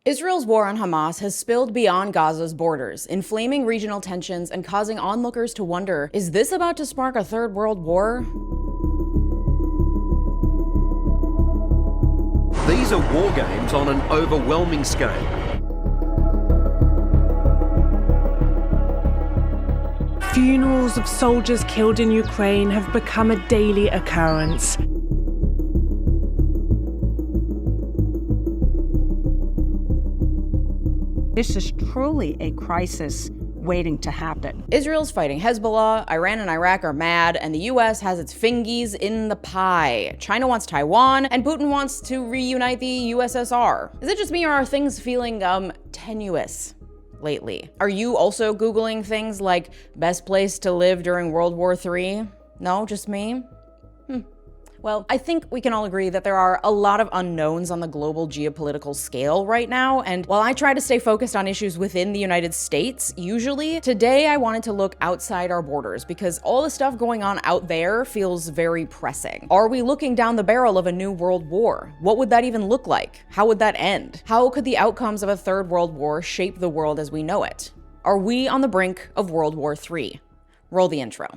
Israel's war on Hamas has spilled beyond Gaza's borders, inflaming regional tensions and causing onlookers to wonder, is this about to spark a third world war? These are war games on an overwhelming scale. Funerals of soldiers killed in Ukraine have become a daily occurrence. This is truly a crisis waiting to happen. Israel's fighting Hezbollah, Iran and Iraq are mad, and the US has its fingies in the pie. China wants Taiwan, and Putin wants to reunite the USSR. Is it just me, or are things feeling, tenuous lately? Are you also Googling things like best place to live during World War III? No, just me? Well, I think we can all agree that there are a lot of unknowns on the global geopolitical scale right now, and while I try to stay focused on issues within the United States, usually, today I wanted to look outside our borders because all the stuff going on out there feels very pressing. Are we looking down the barrel of a new world war? What would that even look like? How would that end? How could the outcomes of a third world war shape the world as we know it? Are we on the brink of World War III? Roll the intro.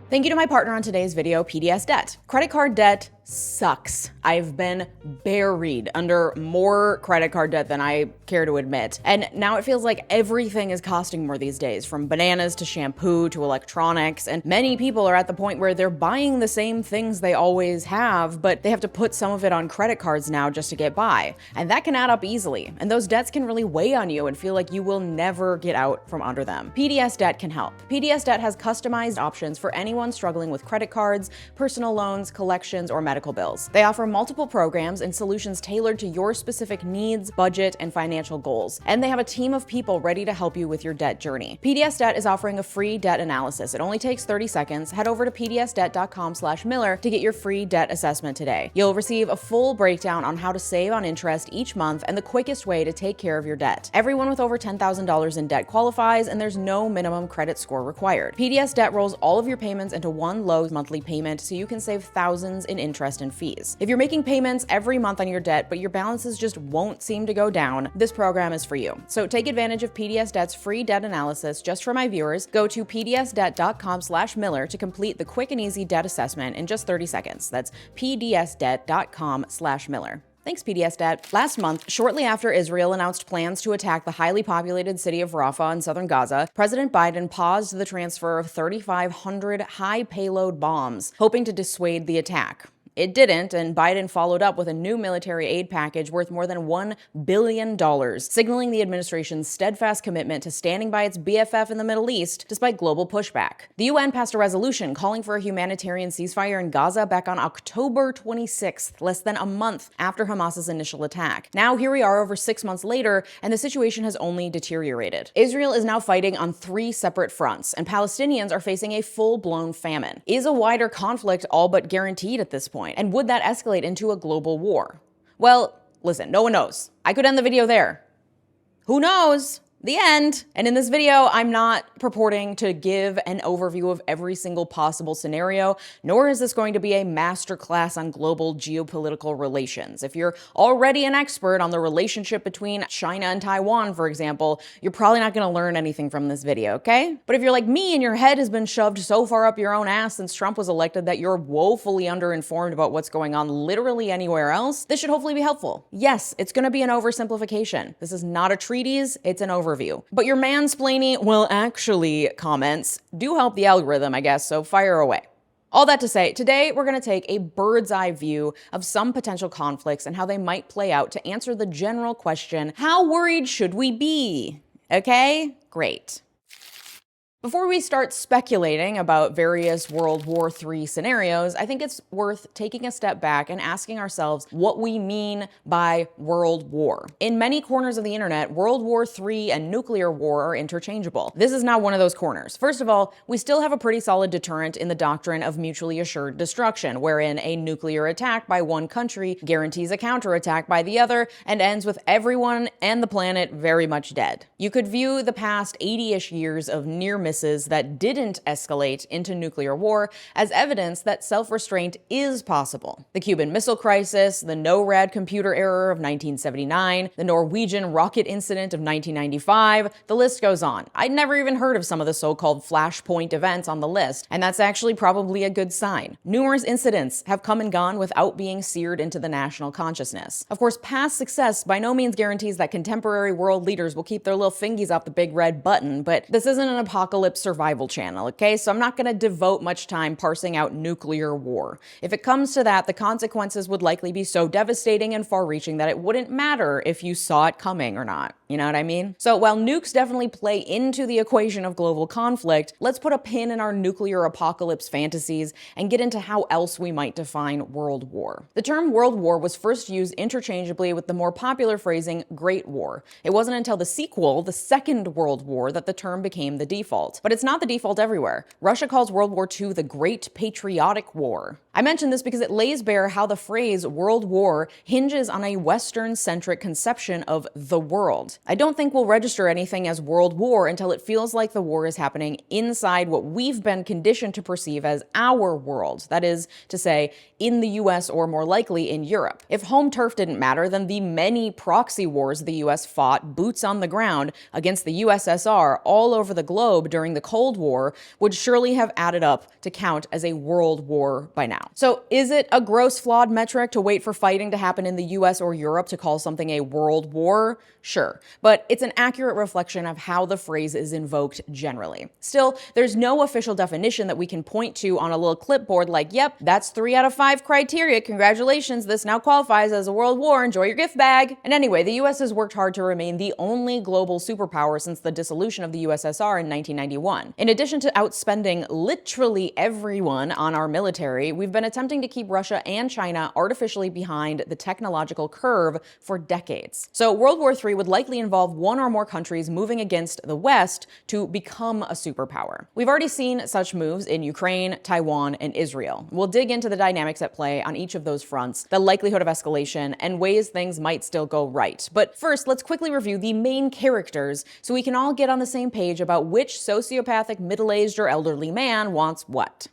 Thank you to my partner on today's video, PDS Debt. Credit card debt sucks. I've been buried under more credit card debt than I care to admit. And now it feels like everything is costing more these days, from bananas to shampoo to electronics. And many people are at the point where they're buying the same things they always have, but they have to put some of it on credit cards now just to get by. And that can add up easily. And those debts can really weigh on you and feel like you will never get out from under them. PDS Debt can help. PDS Debt has customized options for anyone struggling with credit cards, personal loans, collections, or medical bills. They offer multiple programs and solutions tailored to your specific needs, budget, and financial goals. And they have a team of people ready to help you with your debt journey. PDS Debt is offering a free debt analysis. It only takes 30 seconds. Head over to pdsdebt.com/Miller to get your free debt assessment today. You'll receive a full breakdown on how to save on interest each month and the quickest way to take care of your debt. Everyone with over $10,000 in debt qualifies, and there's no minimum credit score required. PDS Debt rolls all of your payments into one low monthly payment so you can save thousands in interest and fees. If you're making payments every month on your debt, but your balances just won't seem to go down, this program is for you. So take advantage of PDS Debt's free debt analysis just for my viewers. Go to pdsdebt.com/Miller to complete the quick and easy debt assessment in just 30 seconds. That's pdsdebt.com/Miller. Thanks, PDS Debt. Last month, shortly after Israel announced plans to attack the highly populated city of Rafah in southern Gaza, President Biden paused the transfer of 3,500 high-payload bombs, hoping to dissuade the attack. It didn't, and Biden followed up with a new military aid package worth more than $1 billion, signaling the administration's steadfast commitment to standing by its BFF in the Middle East despite global pushback. The UN passed a resolution calling for a humanitarian ceasefire in Gaza back on October 26th, less than a month after Hamas's initial attack. Now here we are over 6 months later, and the situation has only deteriorated. Israel is now fighting on 3 separate fronts, and Palestinians are facing a full-blown famine. Is a wider conflict all but guaranteed at this point? And would that escalate into a global war? Well, listen, no one knows. I could end the video there. Who knows? The end. And in this video, I'm not purporting to give an overview of every single possible scenario, nor is this going to be a masterclass on global geopolitical relations. If you're already an expert on the relationship between China and Taiwan, for example, you're probably not going to learn anything from this video, okay? But if you're like me and your head has been shoved so far up your own ass since Trump was elected that you're woefully underinformed about what's going on literally anywhere else, this should hopefully be helpful. Yes, it's going to be an oversimplification. This is not a treatise, it's an overview. But your mansplaining, well, actually, comments do help the algorithm, I guess, so fire away. All that to say, today we're going to take a bird's eye view of some potential conflicts and how they might play out to answer the general question, how worried should we be? Okay? Great. Before we start speculating about various World War III scenarios, I think it's worth taking a step back and asking ourselves what we mean by world war. In many corners of the internet, World War III and nuclear war are interchangeable. This is not one of those corners. First of all, we still have a pretty solid deterrent in the doctrine of mutually assured destruction, wherein a nuclear attack by one country guarantees a counterattack by the other and ends with everyone and the planet very much dead. You could view the past 80-ish years of near misses that didn't escalate into nuclear war as evidence that self-restraint is possible. The Cuban Missile Crisis, the NORAD computer error of 1979, the Norwegian rocket incident of 1995, the list goes on. I'd never even heard of some of the so-called flashpoint events on the list, and that's actually probably a good sign. Numerous incidents have come and gone without being seared into the national consciousness. Of course, past success by no means guarantees that contemporary world leaders will keep their little fingies off the big red button, but this isn't an apocalypse survival channel, okay? So I'm not going to devote much time parsing out nuclear war. If it comes to that, the consequences would likely be so devastating and far-reaching that it wouldn't matter if you saw it coming or not. You know what I mean? So while nukes definitely play into the equation of global conflict, let's put a pin in our nuclear apocalypse fantasies and get into how else we might define world war. The term world war was first used interchangeably with the more popular phrasing Great War. It wasn't until the sequel, the Second World War, that the term became the default. But it's not the default everywhere. Russia calls World War II the Great Patriotic War. I mention this because it lays bare how the phrase world war hinges on a Western-centric conception of the world. I don't think we'll register anything as world war until it feels like the war is happening inside what we've been conditioned to perceive as our world. That is to say, in the US or more likely in Europe. If home turf didn't matter, then the many proxy wars the US fought boots on the ground against the USSR all over the globe during the Cold War would surely have added up to count as a world war by now. So is it a gross flawed metric to wait for fighting to happen in the US or Europe to call something a world war? Sure, but it's an accurate reflection of how the phrase is invoked generally. Still, there's no official definition that we can point to on a little clipboard like, yep, that's 3 out of 5 criteria, congratulations, this now qualifies as a world war, enjoy your gift bag. And anyway, the US has worked hard to remain the only global superpower since the dissolution of the USSR in 1991. In addition to outspending literally everyone on our military, we've been attempting to keep Russia and China artificially behind the technological curve for decades. So World War III would likely involve one or more countries moving against the West to become a superpower. We've already seen such moves in Ukraine, Taiwan, and Israel. We'll dig into the dynamics at play on each of those fronts, the likelihood of escalation, and ways things might still go right. But first, let's quickly review the main characters so we can all get on the same page about which sociopathic middle-aged or elderly man wants what.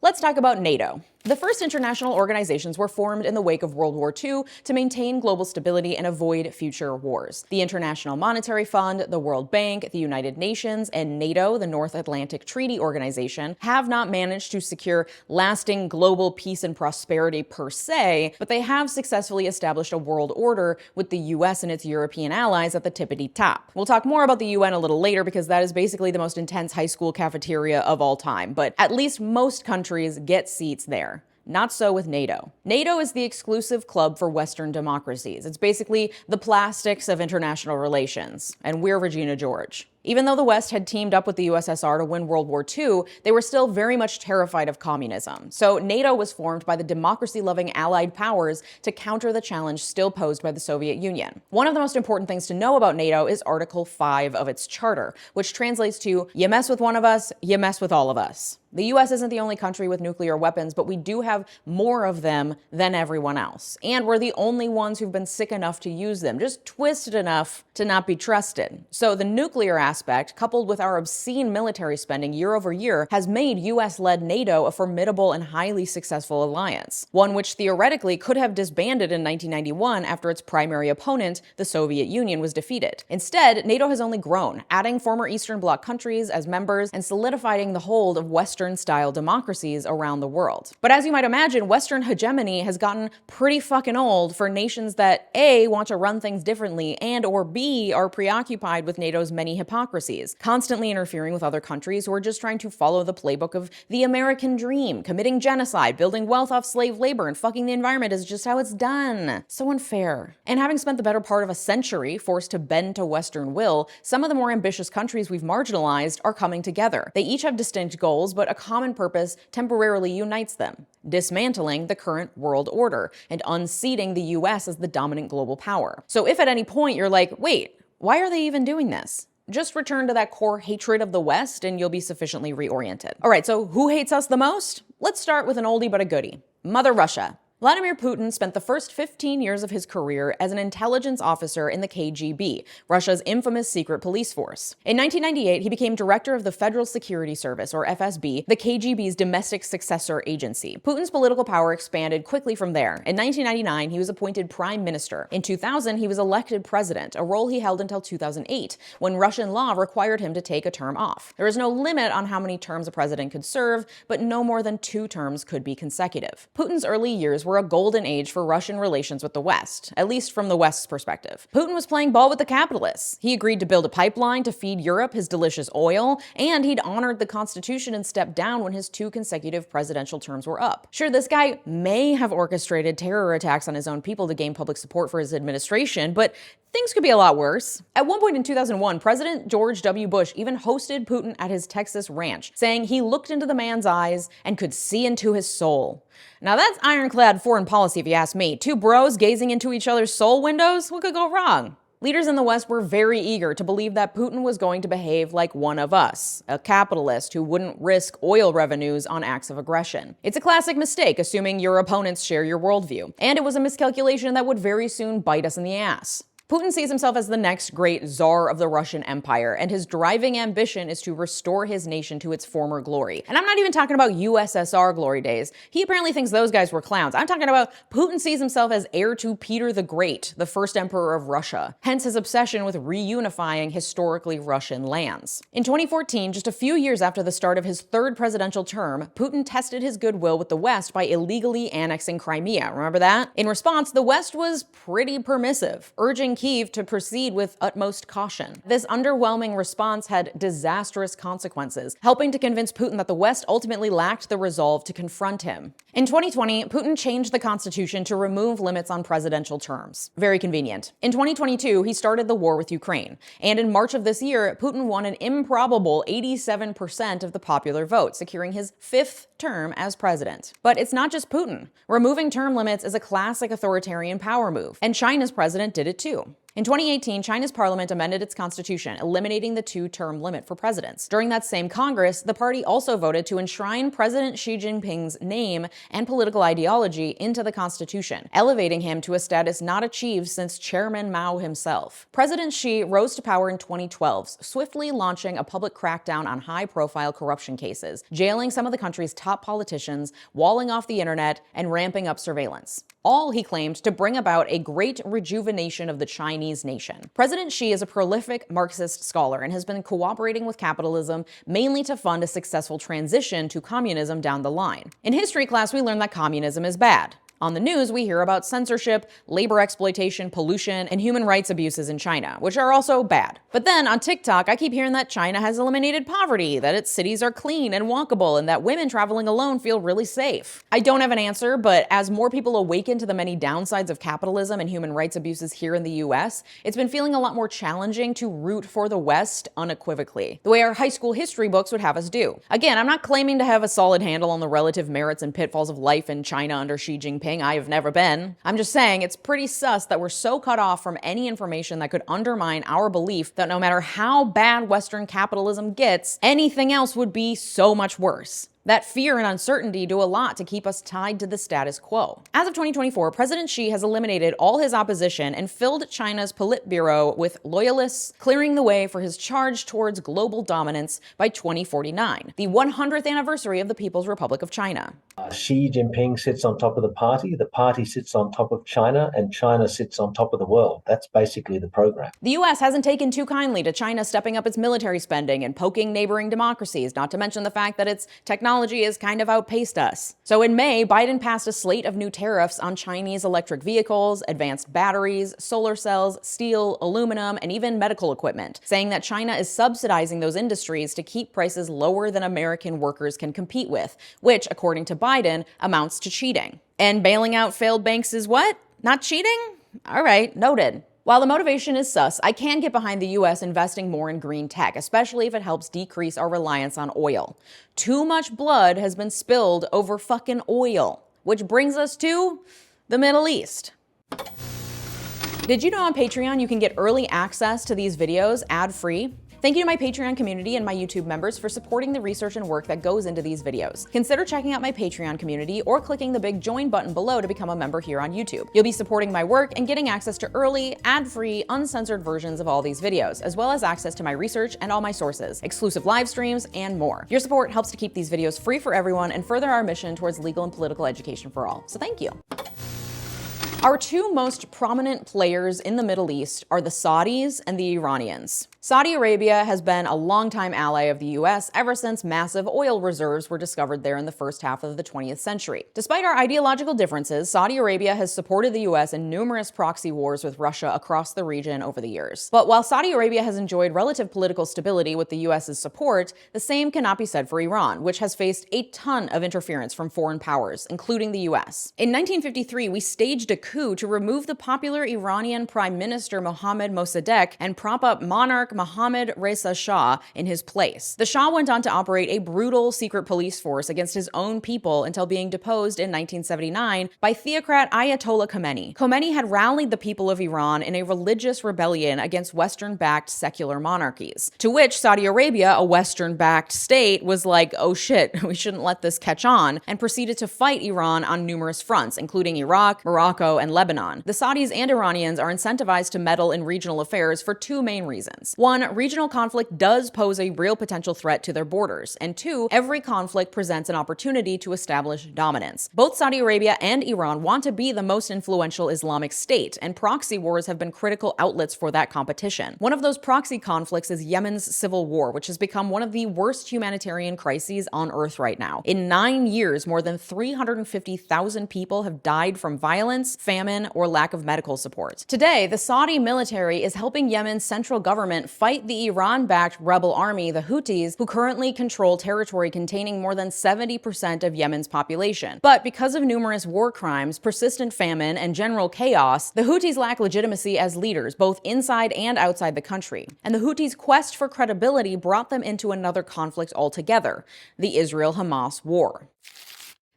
Let's talk about NATO. The first international organizations were formed in the wake of World War II to maintain global stability and avoid future wars. The International Monetary Fund, the World Bank, the United Nations, and NATO, the North Atlantic Treaty Organization, have not managed to secure lasting global peace and prosperity per se, but they have successfully established a world order with the US and its European allies at the tippity top. We'll talk more about the UN a little later because that is basically the most intense high school cafeteria of all time, but at least most countries get seats there. Not so with NATO. NATO is the exclusive club for Western democracies. It's basically the plastics of international relations, and we're Regina George. Even though the West had teamed up with the USSR to win World War II, they were still very much terrified of communism. So NATO was formed by the democracy-loving Allied powers to counter the challenge still posed by the Soviet Union. One of the most important things to know about NATO is Article 5 of its charter, which translates to, you mess with one of us, you mess with all of us. The US isn't the only country with nuclear weapons, but we do have more of them than everyone else. And we're the only ones who've been sick enough to use them, just twisted enough to not be trusted. So the nuclear aspect, coupled with our obscene military spending year over year, has made US-led NATO a formidable and highly successful alliance. One which theoretically could have disbanded in 1991 after its primary opponent, the Soviet Union, was defeated. Instead, NATO has only grown, adding former Eastern Bloc countries as members and solidifying the hold of Western-style democracies around the world. But as you might imagine, Western hegemony has gotten pretty fucking old for nations that A, want to run things differently and or B, are preoccupied with NATO's many hypocrisies democracies, constantly interfering with other countries who are just trying to follow the playbook of the American dream. Committing genocide, building wealth off slave labor, and fucking the environment is just how it's done. So unfair. And having spent the better part of a century forced to bend to Western will, some of the more ambitious countries we've marginalized are coming together. They each have distinct goals, but a common purpose temporarily unites them: dismantling the current world order and unseating the US as the dominant global power. So if at any point you're like, wait, why are they even doing this? Just return to that core hatred of the West and you'll be sufficiently reoriented. All right, so who hates us the most? Let's start with an oldie but a goodie. Mother Russia. Vladimir Putin spent the first 15 years of his career as an intelligence officer in the KGB, Russia's infamous secret police force. In 1998, he became director of the Federal Security Service, or FSB, the KGB's domestic successor agency. Putin's political power expanded quickly from there. In 1999, he was appointed prime minister. In 2000, he was elected president, a role he held until 2008, when Russian law required him to take a term off. There is no limit on how many terms a president could serve, but no more than 2 terms could be consecutive. Putin's early years were a golden age for Russian relations with the West, at least from the West's perspective. Putin was playing ball with the capitalists. He agreed to build a pipeline to feed Europe his delicious oil, and he'd honored the Constitution and stepped down when his 2 consecutive presidential terms were up. Sure, this guy may have orchestrated terror attacks on his own people to gain public support for his administration, but things could be a lot worse. At one point in 2001, President George W. Bush even hosted Putin at his Texas ranch, saying he looked into the man's eyes and could see into his soul. Now that's ironclad foreign policy if you ask me. 2 bros gazing into each other's soul windows? What could go wrong? Leaders in the West were very eager to believe that Putin was going to behave like one of us, a capitalist who wouldn't risk oil revenues on acts of aggression. It's a classic mistake, assuming your opponents share your worldview. And it was a miscalculation that would very soon bite us in the ass. Putin sees himself as the next great czar of the Russian Empire, and his driving ambition is to restore his nation to its former glory. And I'm not even talking about USSR glory days. He apparently thinks those guys were clowns. I'm talking about Putin sees himself as heir to Peter the Great, the first emperor of Russia, hence his obsession with reunifying historically Russian lands. In 2014, just a few years after the start of his 3rd presidential term, Putin tested his goodwill with the West by illegally annexing Crimea. Remember that? In response, the West was pretty permissive, urging Kyiv to proceed with utmost caution. This underwhelming response had disastrous consequences, helping to convince Putin that the West ultimately lacked the resolve to confront him. In 2020, Putin changed the constitution to remove limits on presidential terms. Very convenient. In 2022, he started the war with Ukraine. And in March of this year, Putin won an improbable 87% of the popular vote, securing his 5th term as president. But it's not just Putin. Removing term limits is a classic authoritarian power move, and China's president did it too. In 2018, China's parliament amended its constitution, eliminating the 2-term limit for presidents. During that same Congress, the party also voted to enshrine President Xi Jinping's name and political ideology into the constitution, elevating him to a status not achieved since Chairman Mao himself. President Xi rose to power in 2012, swiftly launching a public crackdown on high-profile corruption cases, jailing some of the country's top politicians, walling off the internet, and ramping up surveillance. All, he claimed, to bring about a great rejuvenation of the Chinese nation. President Xi is a prolific Marxist scholar and has been cooperating with capitalism mainly to fund a successful transition to communism down the line. In history class, we learned that communism is bad. On the news, we hear about censorship, labor exploitation, pollution, and human rights abuses in China, which are also bad. But then on TikTok, I keep hearing that China has eliminated poverty, that its cities are clean and walkable, and that women traveling alone feel really safe. I don't have an answer, but as more people awaken to the many downsides of capitalism and human rights abuses here in the US, it's been feeling a lot more challenging to root for the West unequivocally, the way our high school history books would have us do. Again, I'm not claiming to have a solid handle on the relative merits and pitfalls of life in China under Xi Jinping. I have never been. I'm just saying it's pretty sus that we're so cut off from any information that could undermine our belief that no matter how bad Western capitalism gets, anything else would be so much worse. That fear and uncertainty do a lot to keep us tied to the status quo. As of 2024, President Xi has eliminated all his opposition and filled China's Politburo with loyalists, clearing the way for his charge towards global dominance by 2049, the 100th anniversary of the People's Republic of China. Xi Jinping sits on top of the party sits on top of China, and China sits on top of the world. That's basically the program. The US hasn't taken too kindly to China stepping up its military spending and poking neighboring democracies, not to mention the fact that its technology technology has kind of outpaced us. So in May, Biden passed a slate of new tariffs on Chinese electric vehicles, advanced batteries, solar cells, steel, aluminum, and even medical equipment, saying that China is subsidizing those industries to keep prices lower than American workers can compete with, which, according to Biden, amounts to cheating. And bailing out failed banks is what? Not cheating? All right, noted. While the motivation is sus, I can get behind the US investing more in green tech, especially if it helps decrease our reliance on oil. Too much blood has been spilled over fucking oil, which brings us to the Middle East. Did you know on Patreon you can get early access to these videos ad-free? Thank you to my Patreon community and my YouTube members for supporting the research and work that goes into these videos. Consider checking out my Patreon community or clicking the big join button below to become a member here on YouTube. You'll be supporting my work and getting access to early, ad-free, uncensored versions of all these videos, as well as access to my research and all my sources, exclusive live streams, and more. Your support helps to keep these videos free for everyone and further our mission towards legal and political education for all. So thank you. Our two most prominent players in the Middle East are the Saudis and the Iranians. Saudi Arabia has been a longtime ally of the US ever since massive oil reserves were discovered there in the first half of the 20th century. Despite our ideological differences, Saudi Arabia has supported the US in numerous proxy wars with Russia across the region over the years. But while Saudi Arabia has enjoyed relative political stability with the US's support, the same cannot be said for Iran, which has faced a ton of interference from foreign powers, including the US. In 1953, we staged a coup to remove the popular Iranian Prime Minister Mohammad Mossadegh and prop up monarch Mohammad Reza Shah in his place. The Shah went on to operate a brutal secret police force against his own people until being deposed in 1979 by theocrat Ayatollah Khomeini. Khomeini had rallied the people of Iran in a religious rebellion against Western-backed secular monarchies, to which Saudi Arabia, a Western-backed state, was like, oh shit, we shouldn't let this catch on, and proceeded to fight Iran on numerous fronts, including Iraq, Morocco, and Lebanon. The Saudis and Iranians are incentivized to meddle in regional affairs for two main reasons. One, regional conflict does pose a real potential threat to their borders. And two, every conflict presents an opportunity to establish dominance. Both Saudi Arabia and Iran want to be the most influential Islamic state, and proxy wars have been critical outlets for that competition. One of those proxy conflicts is Yemen's civil war, which has become one of the worst humanitarian crises on Earth right now. In 9 years, more than 350,000 people have died from violence, famine, or lack of medical support. Today, the Saudi military is helping Yemen's central government fight the Iran-backed rebel army, the Houthis, who currently control territory containing more than 70% of Yemen's population. But because of numerous war crimes, persistent famine, and general chaos, the Houthis lack legitimacy as leaders, both inside and outside the country. And the Houthis' quest for credibility brought them into another conflict altogether, the Israel-Hamas war.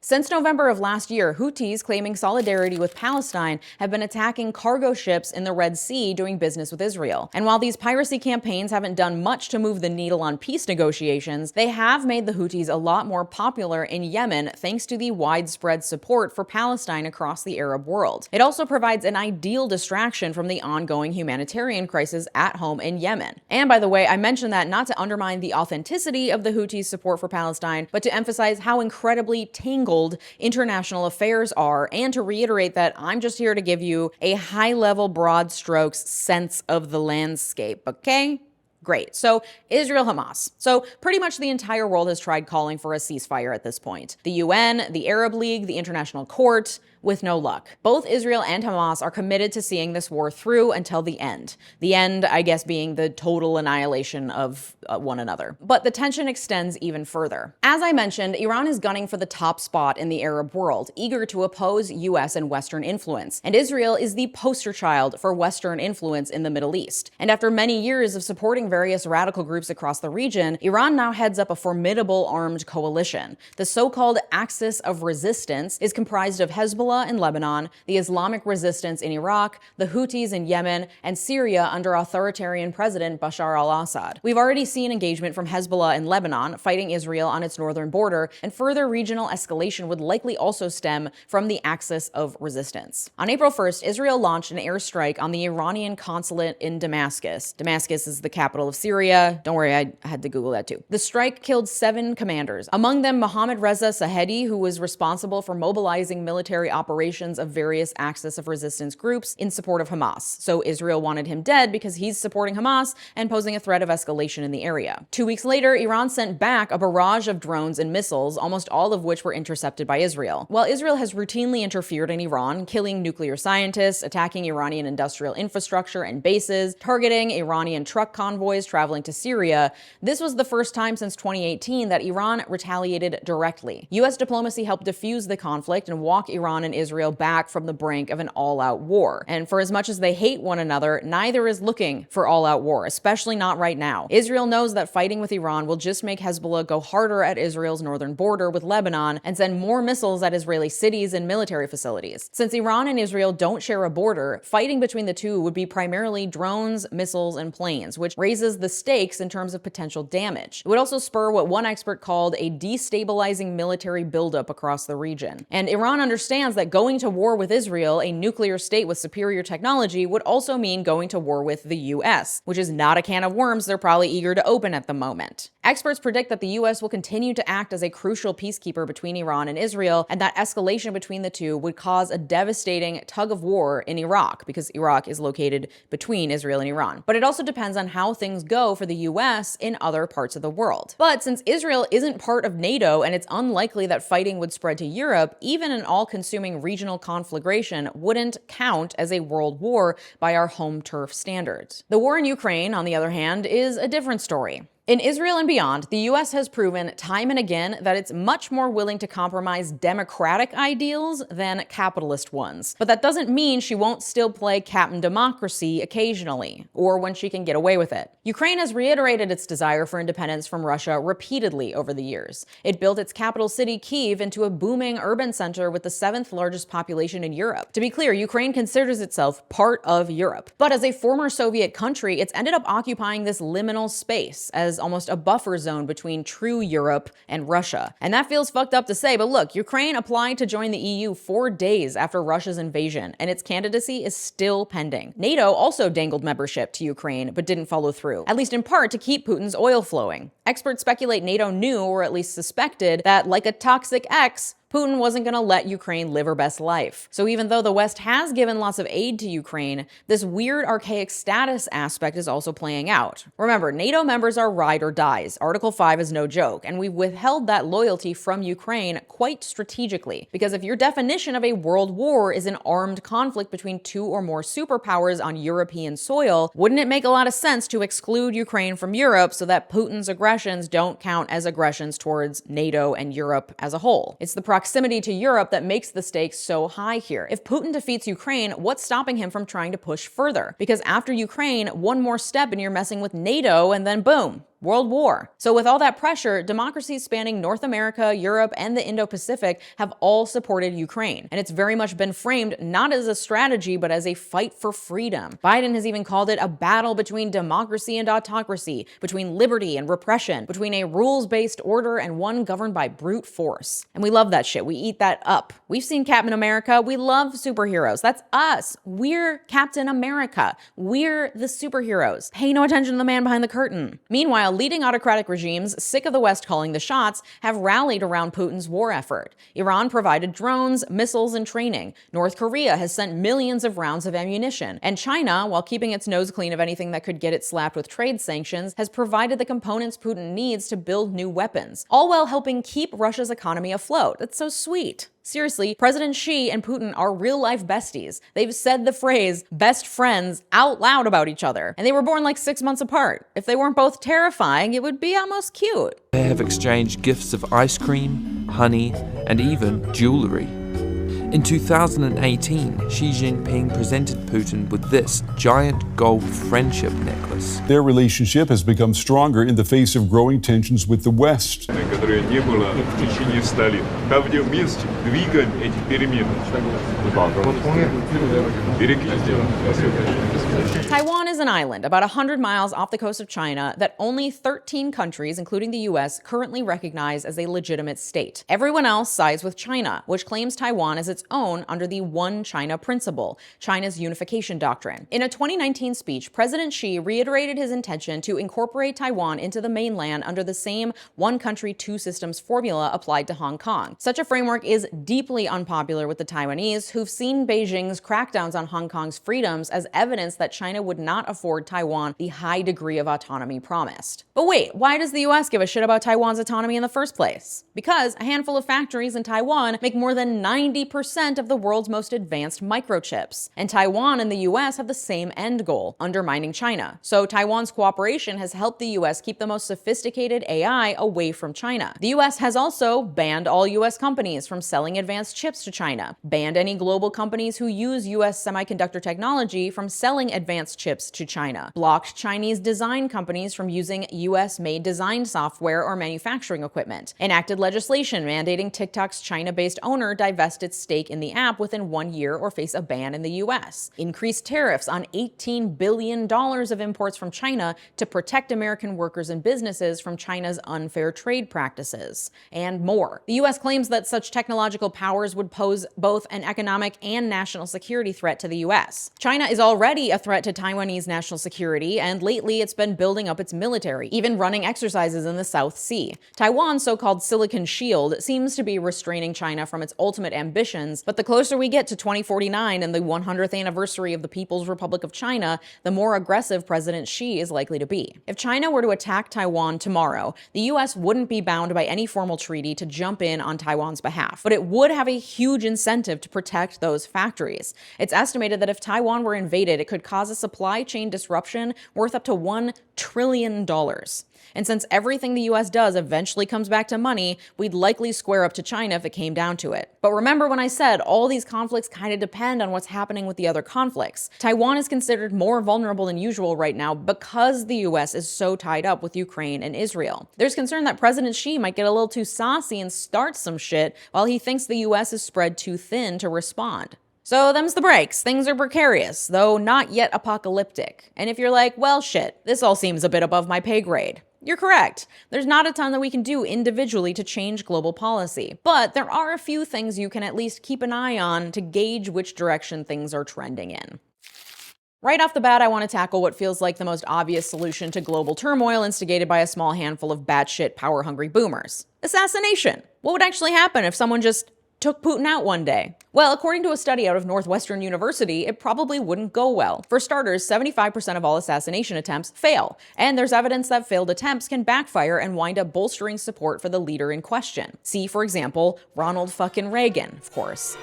Since November of last year, Houthis, claiming solidarity with Palestine, have been attacking cargo ships in the Red Sea doing business with Israel. And while these piracy campaigns haven't done much to move the needle on peace negotiations, they have made the Houthis a lot more popular in Yemen thanks to the widespread support for Palestine across the Arab world. It also provides an ideal distraction from the ongoing humanitarian crisis at home in Yemen. And by the way, I mentioned that not to undermine the authenticity of the Houthis' support for Palestine, but to emphasize how incredibly tangled international affairs are, and to reiterate that I'm just here to give you a high-level, broad strokes sense of the landscape, okay? Great. So Israel-Hamas. So pretty much the entire world has tried calling for a ceasefire at this point. The UN, the Arab League, the International Court, with no luck. Both Israel and Hamas are committed to seeing this war through until the end. The end, I guess, being the total annihilation of one another. But the tension extends even further. As I mentioned, Iran is gunning for the top spot in the Arab world, eager to oppose US and Western influence. And Israel is the poster child for Western influence in the Middle East. And after many years of supporting various radical groups across the region, Iran now heads up a formidable armed coalition. The so-called Axis of Resistance is comprised of Hezbollah in Lebanon, the Islamic resistance in Iraq, the Houthis in Yemen, and Syria under authoritarian President Bashar al-Assad. We've already seen engagement from Hezbollah in Lebanon, fighting Israel on its northern border, and further regional escalation would likely also stem from the Axis of Resistance. On April 1st, Israel launched an airstrike on the Iranian consulate in Damascus. Damascus is the capital of Syria. Don't worry, I had to Google that too. The strike killed 7 commanders, among them Mohammad Reza Sahedi, who was responsible for mobilizing military operations of various axis of resistance groups in support of Hamas. So Israel wanted him dead because he's supporting Hamas and posing a threat of escalation in the area. 2 weeks later, Iran sent back a barrage of drones and missiles, almost all of which were intercepted by Israel. While Israel has routinely interfered in Iran, killing nuclear scientists, attacking Iranian industrial infrastructure and bases, targeting Iranian truck convoys traveling to Syria, this was the first time since 2018 that Iran retaliated directly. U.S. diplomacy helped defuse the conflict and walk Iran and Israel back from the brink of an all-out war. And for as much as they hate one another, neither is looking for all-out war, especially not right now. Israel knows that fighting with Iran will just make Hezbollah go harder at Israel's northern border with Lebanon and send more missiles at Israeli cities and military facilities. Since Iran and Israel don't share a border, fighting between the two would be primarily drones, missiles, and planes, which raises the stakes in terms of potential damage. It would also spur what one expert called a destabilizing military buildup across the region. And Iran understands that going to war with Israel, a nuclear state with superior technology, would also mean going to war with the US, which is not a can of worms they're probably eager to open at the moment. Experts predict that the US will continue to act as a crucial peacekeeper between Iran and Israel, and that escalation between the two would cause a devastating tug of war in Iraq, because Iraq is located between Israel and Iran. But it also depends on how things go for the US in other parts of the world. But since Israel isn't part of NATO and it's unlikely that fighting would spread to Europe, even an all-consuming regional conflagration wouldn't count as a world war by our home turf standards. The war in Ukraine, on the other hand, is a different story. In Israel and beyond, the U.S. has proven time and again that it's much more willing to compromise democratic ideals than capitalist ones. But that doesn't mean she won't still play Captain Democracy occasionally, or when she can get away with it. Ukraine has reiterated its desire for independence from Russia repeatedly over the years. It built its capital city, Kyiv, into a booming urban center with the 7th largest population in Europe. To be clear, Ukraine considers itself part of Europe. But as a former Soviet country, it's ended up occupying this liminal space as almost a buffer zone between true Europe and Russia. And that feels fucked up to say, but look, Ukraine applied to join the EU 4 days after Russia's invasion, and its candidacy is still pending. NATO also dangled membership to Ukraine, but didn't follow through, at least in part to keep Putin's oil flowing. Experts speculate NATO knew, or at least suspected, that like a toxic ex, Putin wasn't going to let Ukraine live her best life. So even though the West has given lots of aid to Ukraine, this weird archaic status aspect is also playing out. Remember, NATO members are ride or dies. Article 5 is no joke, and we've withheld that loyalty from Ukraine quite strategically. Because if your definition of a world war is an armed conflict between 2 or more superpowers on European soil, wouldn't it make a lot of sense to exclude Ukraine from Europe so that Putin's aggressions don't count as aggressions towards NATO and Europe as a whole? It's the proximity to Europe that makes the stakes so high here. If Putin defeats Ukraine, what's stopping him from trying to push further? Because after Ukraine, one more step and you're messing with NATO, and then boom, world war. So with all that pressure, democracies spanning North America, Europe, and the Indo-Pacific have all supported Ukraine. And it's very much been framed not as a strategy, but as a fight for freedom. Biden has even called it a battle between democracy and autocracy, between liberty and repression, between a rules-based order and one governed by brute force. And we love that shit. We eat that up. We've seen Captain America. We love superheroes. That's us. We're Captain America. We're the superheroes. Pay no attention to the man behind the curtain. Meanwhile, leading autocratic regimes, sick of the West calling the shots, have rallied around Putin's war effort. Iran provided drones, missiles, and training. North Korea has sent millions of rounds of ammunition. And China, while keeping its nose clean of anything that could get it slapped with trade sanctions, has provided the components Putin needs to build new weapons, all while helping keep Russia's economy afloat. That's so sweet. Seriously, President Xi and Putin are real-life besties. They've said the phrase best friends out loud about each other, and they were born like 6 months apart. If they weren't both terrifying, it would be almost cute. They have exchanged gifts of ice cream, honey, and even jewelry. In 2018, Xi Jinping presented Putin with this giant gold friendship necklace. Their relationship has become stronger in the face of growing tensions with the West. Taiwan is an island about 100 miles off the coast of China that only 13 countries, including the US, currently recognize as a legitimate state. Everyone else sides with China, which claims Taiwan as its its own under the One China principle, China's unification doctrine. In a 2019 speech, President Xi reiterated his intention to incorporate Taiwan into the mainland under the same one country, two systems formula applied to Hong Kong. Such a framework is deeply unpopular with the Taiwanese, who've seen Beijing's crackdowns on Hong Kong's freedoms as evidence that China would not afford Taiwan the high degree of autonomy promised. But wait, why does the US give a shit about Taiwan's autonomy in the first place? Because a handful of factories in Taiwan make more than 90% of the world's most advanced microchips. And Taiwan and the US have the same end goal, undermining China. So Taiwan's cooperation has helped the US keep the most sophisticated AI away from China. The US has also banned all US companies from selling advanced chips to China, banned any global companies who use US semiconductor technology from selling advanced chips to China, blocked Chinese design companies from using US-made design software or manufacturing equipment, enacted legislation mandating TikTok's China-based owner divest its stake in the app within 1 year or face a ban in the US, increased tariffs on $18 billion of imports from China to protect American workers and businesses from China's unfair trade practices, and more. The US claims that such technological powers would pose both an economic and national security threat to the US. China is already a threat to Taiwanese national security, and lately it's been building up its military, even running exercises in the South Sea. Taiwan's so-called Silicon Shield seems to be restraining China from its ultimate ambitions, but the closer we get to 2049 and the 100th anniversary of the People's Republic of China, the more aggressive President Xi is likely to be. If China were to attack Taiwan tomorrow, the US wouldn't be bound by any formal treaty to jump in on Taiwan's behalf, but it would have a huge incentive to protect those factories. It's estimated that if Taiwan were invaded, it could cause a supply chain disruption worth up to $1 trillion. And since everything the US does eventually comes back to money, we'd likely square up to China if it came down to it. But remember when I said all these conflicts kind of depend on what's happening with the other conflicts. Taiwan is considered more vulnerable than usual right now because the US is so tied up with Ukraine and Israel. There's concern that President Xi might get a little too saucy and start some shit while he thinks the US is spread too thin to respond. So them's the breaks. Things are precarious, though not yet apocalyptic. And if you're like, well shit, this all seems a bit above my pay grade, you're correct. There's not a ton that we can do individually to change global policy, but there are a few things you can at least keep an eye on to gauge which direction things are trending in. Right off the bat, I want to tackle what feels like the most obvious solution to global turmoil instigated by a small handful of batshit power-hungry boomers. Assassination. What would actually happen if someone just took Putin out one day? Well, according to a study out of Northwestern University, it probably wouldn't go well. For starters, 75% of all assassination attempts fail, and there's evidence that failed attempts can backfire and wind up bolstering support for the leader in question. See, for example, Ronald fucking Reagan, of course.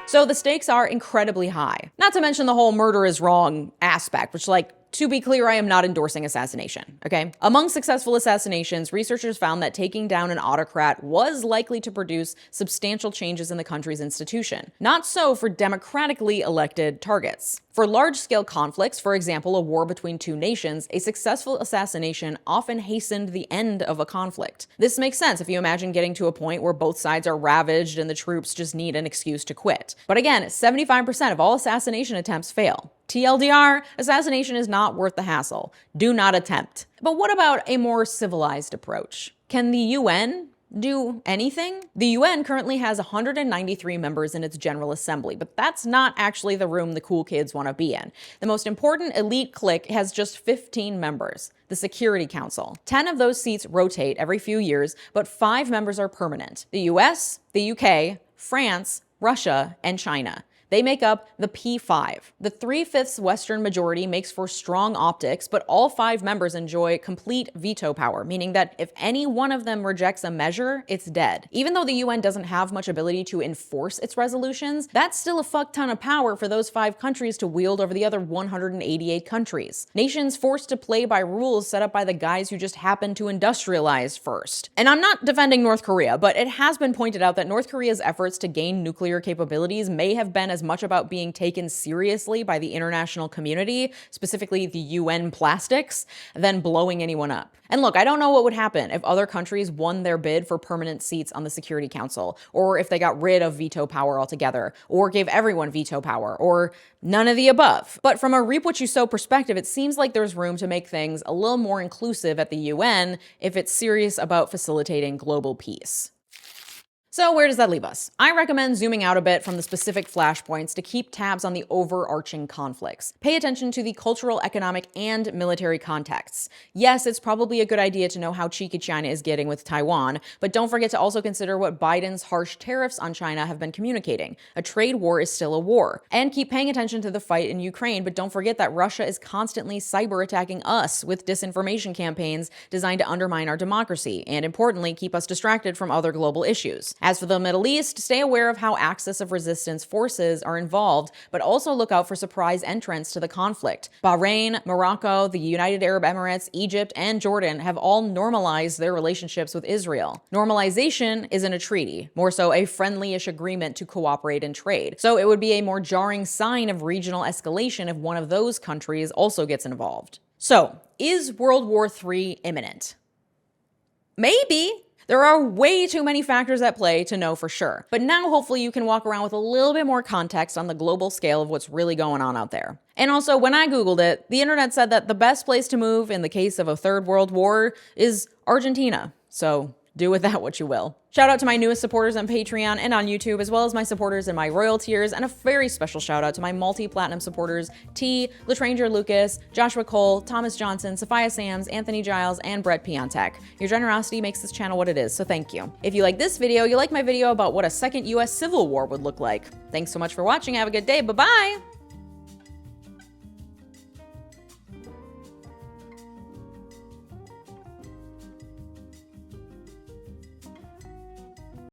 So the stakes are incredibly high. Not to mention the whole murder is wrong aspect, which, to be clear, I am not endorsing assassination, okay? Among successful assassinations, researchers found that taking down an autocrat was likely to produce substantial changes in the country's institution. Not so for democratically elected targets. For large-scale conflicts, for example, a war between two nations, a successful assassination often hastened the end of a conflict. This makes sense if you imagine getting to a point where both sides are ravaged and the troops just need an excuse to quit. But again, 75% of all assassination attempts fail. TLDR, assassination is not worth the hassle. Do not attempt. But what about a more civilized approach? Can the UN do anything? The UN currently has 193 members in its General Assembly, but that's not actually the room the cool kids want to be in. The most important elite clique has just 15 members. The Security Council. 10 of those seats rotate every few years, but 5 members are permanent. The US, the UK, France, Russia, and China. They make up the P5. The 3/5 Western majority makes for strong optics, but all 5 members enjoy complete veto power, meaning that if any one of them rejects a measure, it's dead. Even though the UN doesn't have much ability to enforce its resolutions, that's still a fuck ton of power for those 5 countries to wield over the other 188 countries. Nations forced to play by rules set up by the guys who just happened to industrialize first. And I'm not defending North Korea, but it has been pointed out that North Korea's efforts to gain nuclear capabilities may have been as much about being taken seriously by the international community, specifically the UN plastics, than blowing anyone up. And look, I don't know what would happen if other countries won their bid for permanent seats on the Security Council, or if they got rid of veto power altogether, or gave everyone veto power, or none of the above. But from a reap what you sow perspective, it seems like there's room to make things a little more inclusive at the UN if it's serious about facilitating global peace. So where does that leave us? I recommend zooming out a bit from the specific flashpoints to keep tabs on the overarching conflicts. Pay attention to the cultural, economic, and military contexts. Yes, it's probably a good idea to know how cheeky China is getting with Taiwan, but don't forget to also consider what Biden's harsh tariffs on China have been communicating. A trade war is still a war. And keep paying attention to the fight in Ukraine, but don't forget that Russia is constantly cyber attacking us with disinformation campaigns designed to undermine our democracy, and importantly, keep us distracted from other global issues. As for the Middle East, stay aware of how axis of resistance forces are involved, but also look out for surprise entrants to the conflict. Bahrain, Morocco, the United Arab Emirates, Egypt, and Jordan have all normalized their relationships with Israel. Normalization isn't a treaty, more so a friendly-ish agreement to cooperate in trade. So it would be a more jarring sign of regional escalation if one of those countries also gets involved. So, is World War III imminent? Maybe. There are way too many factors at play to know for sure. But now hopefully you can walk around with a little bit more context on the global scale of what's really going on out there. And also, when I Googled it, the internet said that the best place to move in the case of a third world war is Argentina. So do with that what you will. Shout out to my newest supporters on Patreon and on YouTube, as well as my supporters in my royal tiers, and a very special shout out to my multi-platinum supporters, 𝗬𝗓𝗓Lucas, Joshua Cole, Thomas Johnson, Sophia Sams, Anthony Giles, and Brett Piontek. Your generosity makes this channel what it is, so thank you. If you like this video, you like my video about what a second US Civil War would look like. Thanks so much for watching, have a good day, bye-bye!